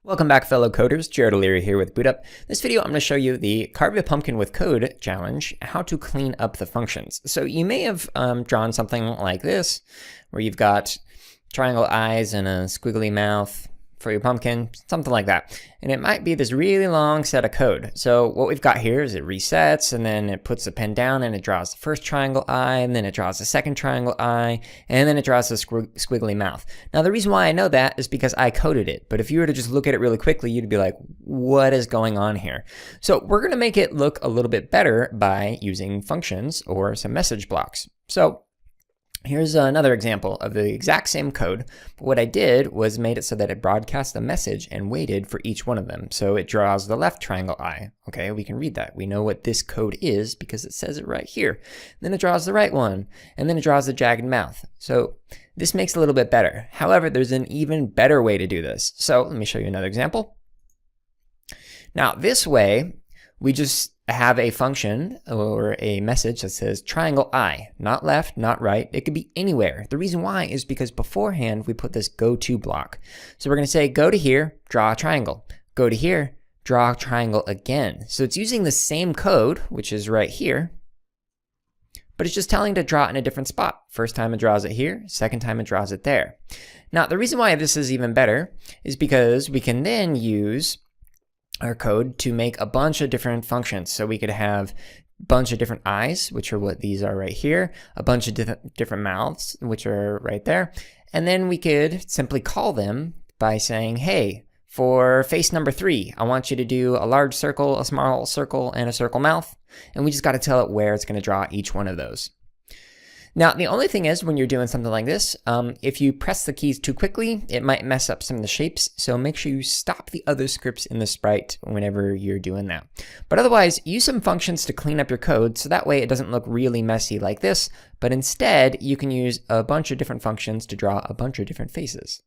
Welcome back, fellow coders. Jared O'Leary here with Boot Up. This video, I'm going to show you the Carve a Pumpkin with Code challenge, how to clean up the functions. So you may have drawn something like this, where you've got triangle eyes and a squiggly mouth for your pumpkin, something like that. And it might be this really long set of code. So what we've got here is it resets, and then it puts the pen down, and it draws the first triangle eye, and then it draws the second triangle eye, and then it draws the squiggly mouth. Now the reason why I know that is because I coded it, but if you were to just look at it really quickly, you'd be like, what is going on here? So we're gonna make it look a little bit better by using functions or some message blocks. So here's another example of the exact same code, but what I did was made it so that it broadcast a message and waited for each one of them. So it draws the left triangle eye. Okay, we can read that. We know what this code is because it says it right here. Then it draws the right one, and then it draws the jagged mouth. So this makes it a little bit better. However, there's an even better way to do this. So let me show you another example. Now this way, we just have a function or a message that says triangle eye, not left, not right. It could be anywhere. The reason why is because beforehand we put this go to block. So we're going to say go to here, draw a triangle. Go to here, draw a triangle again. So it's using the same code, which is right here, but it's just telling it to draw it in a different spot. First time it draws it here, second time it draws it there. Now the reason why this is even better is because we can then use our code to make a bunch of different functions. So we could have a bunch of different eyes, which are what these are right here, a bunch of different mouths, which are right there. And then we could simply call them by saying, hey, for face number 3, I want you to do a large circle, a small circle, and a circle mouth. And we just got to tell it where it's going to draw each one of those. Now, the only thing is when you're doing something like this, if you press the keys too quickly, it might mess up some of the shapes. So make sure you stop the other scripts in the sprite whenever you're doing that. But otherwise, use some functions to clean up your code so that way it doesn't look really messy like this. But instead, you can use a bunch of different functions to draw a bunch of different faces.